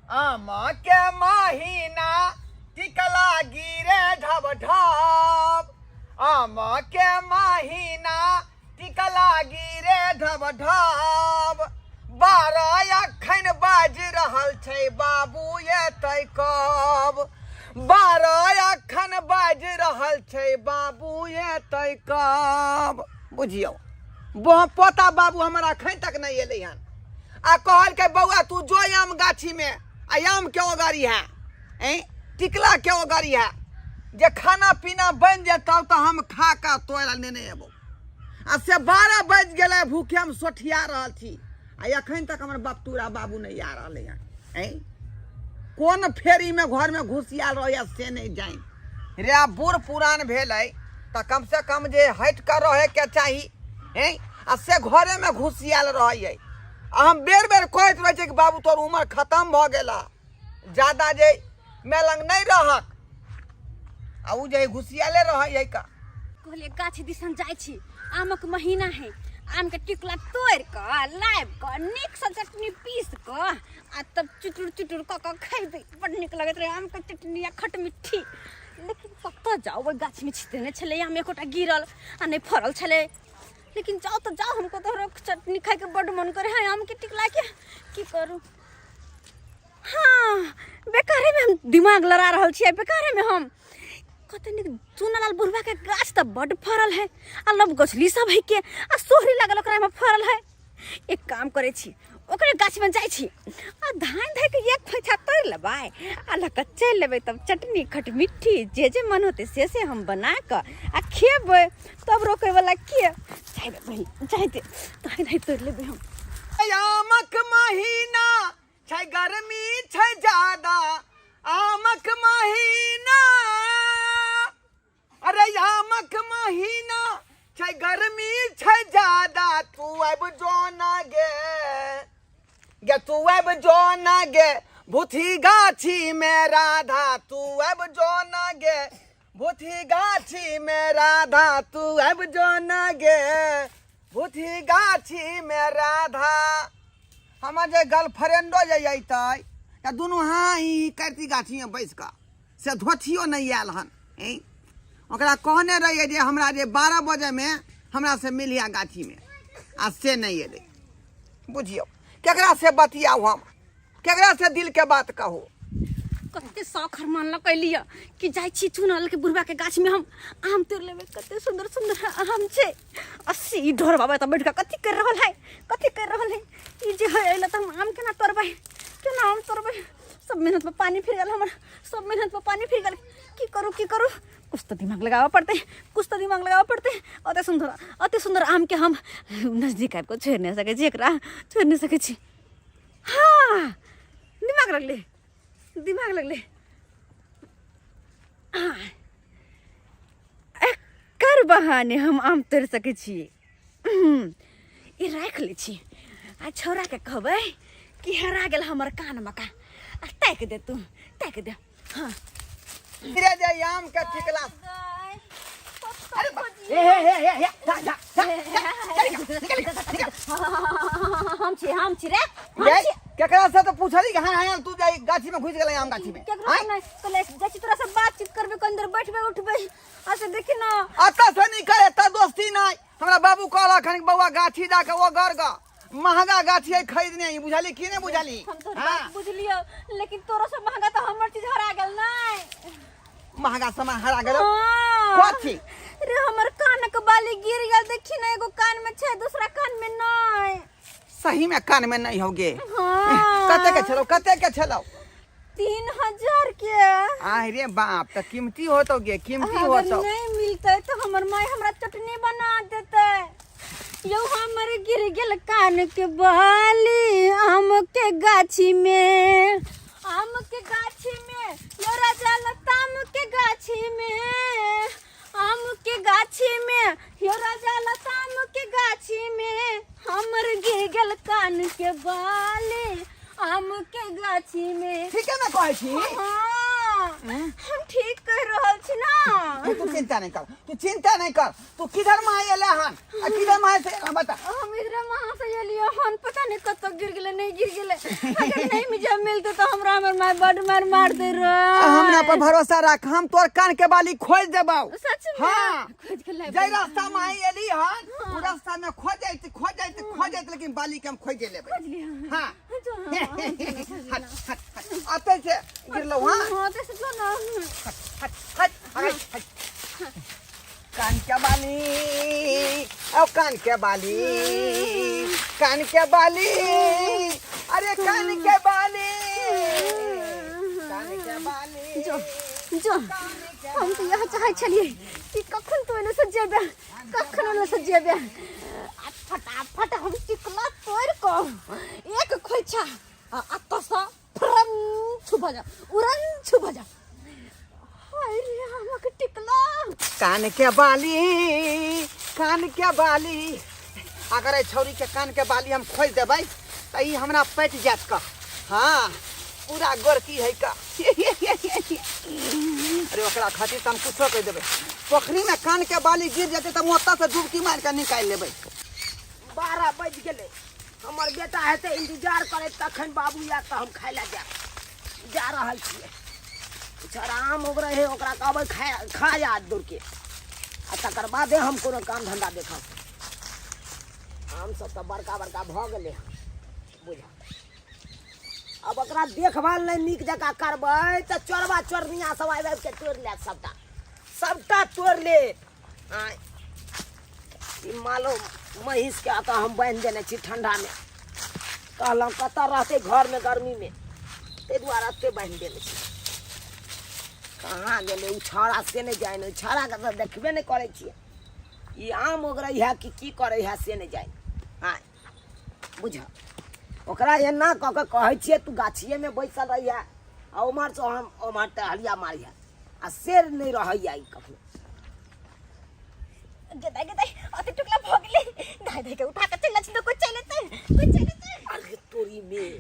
आम के महीना टिकला गिरे ढब ढब। आम के महीना टिकला गिरे ढब ढब। 12 अखन बाज रहल छै बाबू एतै कब। 12 अखन बाज रहल छै बाबू एतै कब। बुझियौ पोता बाबू हमारा अखन तक नहीं एलै हन। आ कहल के बउआ तू जो आम गाछी में आम के ओगारी है टिकला के ओगारी है जे खाना पीना बन जेतौ तो हम खा का तोरा लेने एबो। आ से 12 बज गेलै भूखे हम सोठिया रहल छी आ अखन तक हमर बपतूरा बाबू नहीं आ रहले हैं। कौन फेरी में घर में घुसियाल रह से नहीं जान रे। बूढ़ पुरान भेलै तो कम से कम जे हट कर रहे के चाहिए आ से घरे में घुसियाल रही। हम बेर बेर कहते रहे कि बाबू तोर उम्र खत्म भ गेला ज्यादा जे मेलंग नहीं रहक आ उ जे घुसियाले रहे का। कहले गाछ दिसन जाय छी आमक महीना है आम के टिकला तोड़ क लाइब क नीक से चटनी पीस क आ तब चुटुर चुटुर क खइबे बड़ नीक लगत रहे आम के चटनी या खट मिठी। लेकिन कत जाओ वो गाछ में छितने छले आम एकोटा गिरल आ नहीं फरल छले। लेकिन जाओ तो जाओ हमको तो चटनी खाए के बड़ मन करे है आम के टिकला के की करूं। हाँ बेकारे में हम दिमाग लड़ा रहल छियै बेकारे में हम कते निक चुनालाल बुढ़वा के गाछ त बड़ फरल है आ लब गछली सब है के आ सोहरी लागल ओकरा में फरल है। एक काम करे छी ओकरे गाछ में जाय छी आ धान धै के एक फैछा तोड़ लेबै आ लक चल लेबै तब चटनी खट मिठी जे मन होते से हम बना क आ खेबै तब रोके वाला के जाइबे पहले जाइते धान धै तोड़ लेबै हम। आमक महीना छै गर्मी छै ज्यादा आमक महीना। अरे आमक महीना छै गर्मी छै ज्यादा तू अब जो ना गे तू अब जो ना गे भूथी गाछी में राधा तू अब जो ना गे भूथी गाछी में राधा तू अब जो ना गे भूथी गाछी में राधा। हमार जे गर्लफ्रेंडो जे अतै या दुनू हाँ ही करती गाछी में बैस का से धोथियो नहीं आयल हन। ओकरा कहने रहिए जे हमरा जे 12 बजे में हमरा से मिलिया गाछी में आ से नहीं एले। बुझियो केकरा से बतियाऊ हम केकरा से दिल के बात कहू। कते शौक हरमान ल कैलिया कि जाय छी चुनालाल के बुढ़वा के गाछ में हम आम तोड़ लेबे कते सुंदर सुंदर आम छे। अस्सी ढोर बाबा त बैठ के कथि कर रहल है ई जे है एला त हम आम केना तोड़बै केना आम तोड़बै। सब मेहनत पे पानी फिर गेल हमर सब मेहनत पे पानी फिर गेल की करू कुछ तो दिमाग लगावा पड़ते। अते सुंदर आम के हम नजदीक आबि के छोड़ नहीं सके छी एकरा छोड़ नहीं सके छी। हाँ दिमाग लगले कर बहाने हम आम तोड़ सके छी। ये राख ले छी आ छोरा के कहबै कि हरा गेल हमर कान मका आ ताक दे। हाँ गिरे जे आम के टिकला अरे हम छी रे केकरा से तो पूछली कि हां तू जाई गाछी में घुस गेलै आम गाछी में केकरा नहीं तो ले जैसे तोरा से बातचीत करबे के अंदर बैठबे उठबे ऐसे देखी ना अता से नहीं करे त दोस्ती नहीं। हमरा बाबू कहला खन बउआ गाछी जा के ओ गरगा महंगा गाछी है खरीदने ही बुझाली कि नहीं बुझाली। हम तो बात बुझलियो लेकिन तोरो से महंगा तो हमर चीज हरा गेल नहीं महंगा सामान हरा गेल कथि रे हमर कान के बाली गिर गेल देखी ना एगो कान में छै दूसरा कान में नहीं। सही में कान में नहीं होगे। हाँ। कते के छलो 3000 के। अरे बाप त कीमती होतो गे कीमती होतो। नहीं मिलते तो हमर माई हमरा चटनी बना देते। यो हमर गिर गेल कान के बाली आम के गाछी में यो राजा लताम के गाछी में आम के गाछी में यो राजा लताम के गाछी में हमर गिर गेल कान के बाली आम के गाछी में। ठीक है ना कहै छी। हाँ हम ठीक कह रहल छी ना। तू चिंता नहीं कर तू किधर माँ एले हन किधर माँ से बता। हम इधर वहां से एलियो हन, पता नहीं कत गिर गेले नहीं गिर गेले। अगर नहीं मुझे मिलते तो हमरा हमर माय बड़ मार दे रे। हमरा पर भरोसा रख, हम तोर कान के बाली खोज देबौ। सच में? हाँ खोज के लाइब। जय रास्ता में एली हन उ रास्ता में खोजैत लेकिन बाली के हम खोज लेबै। खोज लिया। हां हां आते से गिरलो। हां हां तो जो ना हट कान के बाली कान के बाली अरे कान के बाली जो हम तो यहाँ चाहे चलिए कि कखन तो एने से जेबे फटाफट हम टिकला तोड़ को एक खोइछा अत्तो सा फ्रम छुपा जा उड़न छुपा जा। हाय रे हमके टिकला कान के बाली अगर ए छौरी के कान के बाली हम खोज देबै त ई हमरा पट जात का। हाँ पूरा गोरकी है का। अरे ओकरा खातिर हम कुछो कह देबै। पोखरी में कान के बाली गिर जेतै त मोता से डुबकी मार के निकाल लेबै। 12 बज गेलै, हमर बेटा हेतै इंतजार करे तखन बाबू या त हम खाय ला जा रहल छियै। कुछ आराम हो रहे ओकरा कहबै खा जा दूर के आ तकर बादे हम कोनो काम धंधा देखब। हम सब त बड़का भ गेलै बुझा। अब ओकरा देखभाल नहीं नीक जकाँ करबै त चोरबा चोरनिया सब आबि के तोड़ ले सबटा तोड़ ले। मालो महिष के आता हम बांध देने छी ठंडा में, कहलहुँ कतऽ रहते घर में गर्मी में, ताहि दुआरे एते बांध देने छी। कहाँ गेलै उ छौड़ा से नहीं जाए, उ छौड़ा के तो देखबे नहीं करे छियै। ई आम ओगरै है कि की करे है से नहीं जाए। हाँ बुझ ओकरा एना कऽ के कहै छियै तू गाछिए में बैसल रहिया आ उमहर से हम उमहर टहलिया मारिया आ शेर नहीं रहैया ई कखनो। गदाई अते टुकला भ गेले धाय के उठा के चल छी तो कोई चलते। अरे तोरी में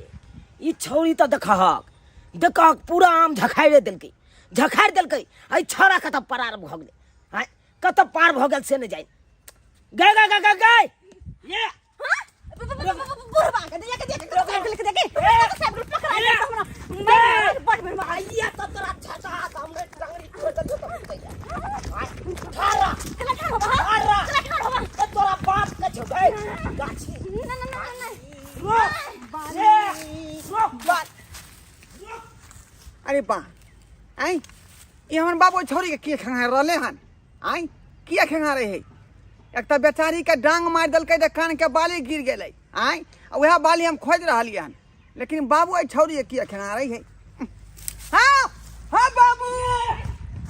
ई छौरी तो देखहक पूरा आम झखाड़े देलकै आई छौरा कत परार भ गेलै। हां कत पार भ गेल से नहीं जाए। गए ये बुढ़वा के देख सब पकड़ा ले हमरा बड़ आइया त तोरा छटा हमरे टंगरी तोड़ दे तो हां ठारा तोरा बाप के छौ गए गाछी रोक बात। अरे बा आई ये हमर बाबू छौरी के खंगा रहले हन। आई किया खंगा रहे है? एक तो बेचारी के डांग मार दलकै त कान के बाली गिर गेलै। आई वह बाली हम खोज रहलिए हन, लेकिन बाबू छौरी के किया खंगा रही है। हाँ हाँ बाबू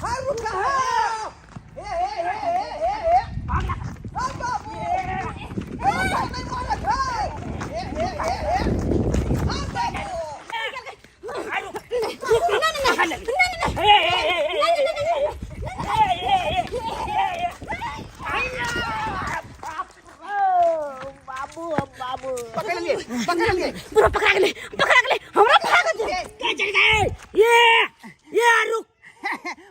हाँ रुका हाँ हे हाँ बाबू नहीं मारत है हाँ बाबू पकड़ लिए बुढ़वा पकड़ा गेले हमरा भाग दे क्या चल गए ये रुक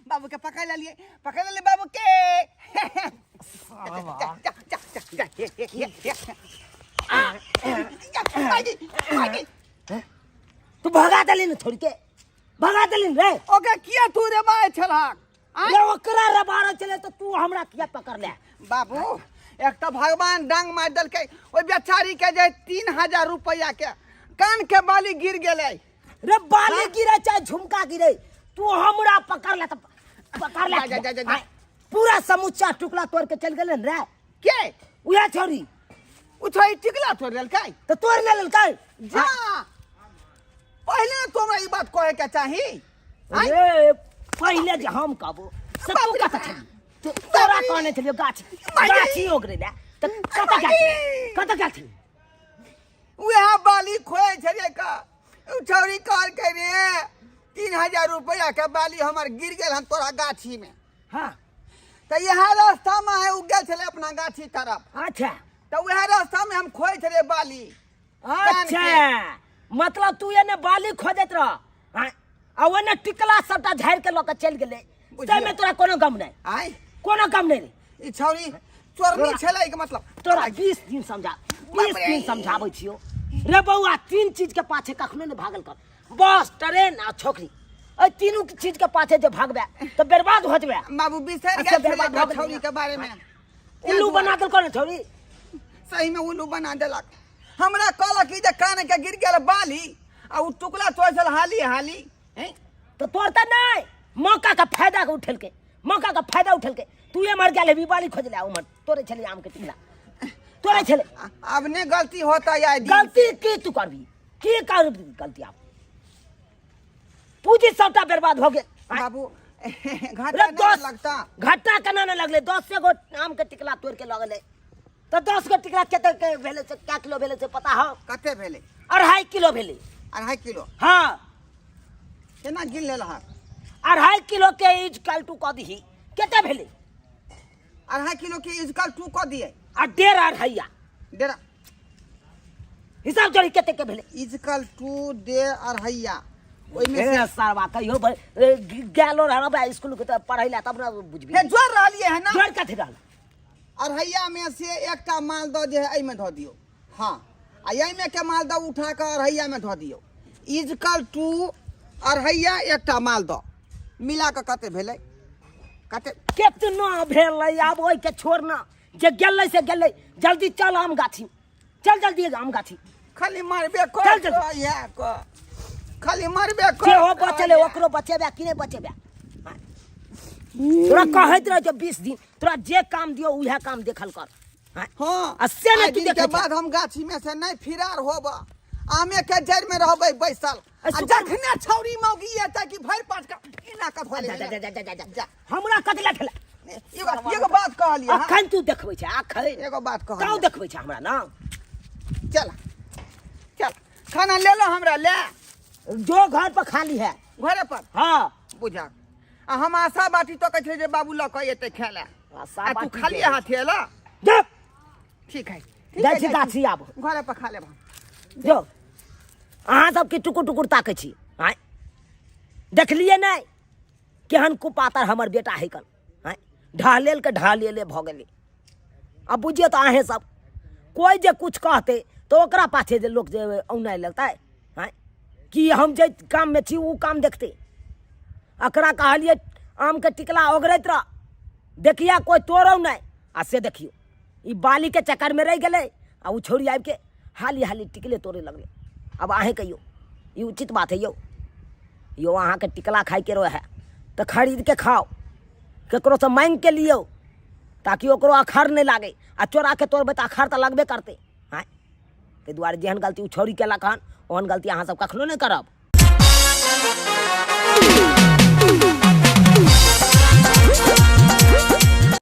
बाबू के पकड़ लिए बाबू के तू भगा दलिन छोड़ के भगा दलिन रे। ओके किया तू रे माय छलक ये ओकरा रे बारह चले तो तू हमरा किया पकड़ ले। बाबू एक तो भगवान डांग मार दलकै ओइ बेचारी के जे 3000 रुपया के कान के बाली गिर गेलै रे। बाली गिरे चाहे झुमका गिरे तू हमरा पकड़ ले तो पकड़ ले। पूरा समूचा टुकड़ा तोड़ के चल गेलन रे के उया छोरी उ छोरी टिकला तोड़ लेलकै तो तोड़ ले लेलकै। जा पहले तोरा ई बात कहे के चाही। अरे पहले जे हम कहबो से तू कत छली तोरा कहने छलियो गाछी ओगरे ले त कत गाछी वह बाली खोए छले का उ छोरी कार के रे 3000 रुपया के बाली हमर गिर गेल हन तोरा गाछी में। हां तो यहाँ रास्ता में है उगल छले अपना गाछी तरफ। अच्छा तो वह रास्ता में हम खोए छले बाली। अच्छा मतलब तू एने बाली खोजत रह। हां आ ओने टिकला सबटा झाड़ के लक चल गेले बुझियौ। तमे तोरा कोनो गम नहीं आय कोनो गम नहीं रे ई छौरी चोरनी छलै के मतलब तोरा 20 दिन समझा 20 दिन समझाबै छियो रे बउआ तीन चीज के पाछे कखनो नहीं भागल कर बस ट्रेन आ छोकरी ए तीनों चीज के पाछे जे भागबे तो बर्बाद हो जबे बाबू बिसर अच्छा, गेल बर्बाद छलै हो गेल। छौरी के बारे में उल्लू बना देल कर छोरी सही में उल्लू बना देलक हमरा कहलक कि जे कान के गिर गेल बाली आ उ टुकड़ा तोड़ हाली हाली हैं तो तोड़ता नहीं मौका का फायदा के उठल के मौका का फायदा उठल के तू ये मर गेले बीबाली खोज ले उमर तोरे छले आम के टिकला तोरे छले अब ने गलती होता या गलती की तू करबी की कर गलती आप पूजी सबटा बर्बाद हो गेल बाबू रे घाटा नहीं दस लगता घाटा केना न लगले 10 से गो आम के टिकला तोड़ के लगले तो 10 गो टिकला केते के भेले से क्या किलो भेले से पता हो कते भेले 2.5 किलो भेले 2.5 किलो हाँ केना गिन लेल हा 2.5 किलो के इज कल टू क दही केते भेले 2.5 किलो के इजकल टू क दिए आ 1.5 डेरा हिसाब जोड़ी केते के भेले इजकल टू दे 2.5 ओइ में से ए सरवा कहियो गेलो रहबा स्कूल के त पढ़ैला तब न बुझबी हे जोर रहलिए है ना जोड़ कथि रहल 2.5 में से एकटा माल द जे है एइ में ध दियो हां आ एइ में के माल द उठा के 2.5 में ध दियो इजकल टू 2.5 एकटा माल द मिला के कते भेलै कते कितना भेलै आब ओइ के छोड़ ना जे गेलै से गेलै जल्दी चल आम गाछी चल जल्दी आम गाछी खाली मारबे चल, चल। कर या क खाली मारबे कर जे हो बचले ओकरो बचेबे कि नहीं बचेबे तोरा कहैत रह जो 20 दिन तोरा जे काम दियो उहे काम देखल कर हाँ? हां आ से नहीं तू दिन के देखे बाद हम गाछी में से नहीं फिरार होब आमे के जड़ में रहबै बैसल आ जखने छौरी मौगी एतै कि भर पाट का इना का धोले जा जा जा जा जा जा हमरा कतला ठेला एगो बात कहलिए हां अखन तू देखबै छै अखन एगो बात ताऊ कहलिए देखबै छै हमरा ना चल चल खाना ले लो हमरा ले जो घर पर खाली है घरे पर हाँ बुझा आ हम आशा बाटी तो कहै जे बाबू ल के एतै खाए ले आशा आ तू बाटी खाली के। हाथ एला जब ठीक है जाइ छी गाछी आब घरे पर खा लेब जो अहाँ सबके टुकुर टुकुर ताकै छी आय देखलिए नहीं केहन कुपातर हमर बेटा है कल आय ढालेल के ढालेले भ गेलै अब बुझिए तो अहें सब कोई जे कुछ कहते तो ओकरा पाछे जे लोग जे औनाय लगतै आय कि हम जे काम में छी उ काम देखते अकरा कहलिए आम के टिकला ओगरैत रह देखिया कोई तोड़ौ नहीं आ से देखियो ई बाली के चक्कर में रह गेलै आ उ छोड़ी आबि के हाली हाली टिकले तोड़े लगले अब अहें कहियो ई उचित बात है यो अहाँ के टिकला खाई के रहे तो खरीद के खाओ केकरो से मांग के लियो ताकि ओकरो अखर नहीं लागे आ चोरा के तोड़बै तो अखर तो लगबे करते हाँ ताहि दुआरे जेहन गलती उ छोड़ी केलक हन ओहन गलती अहाँ सब कखनो नहीं करब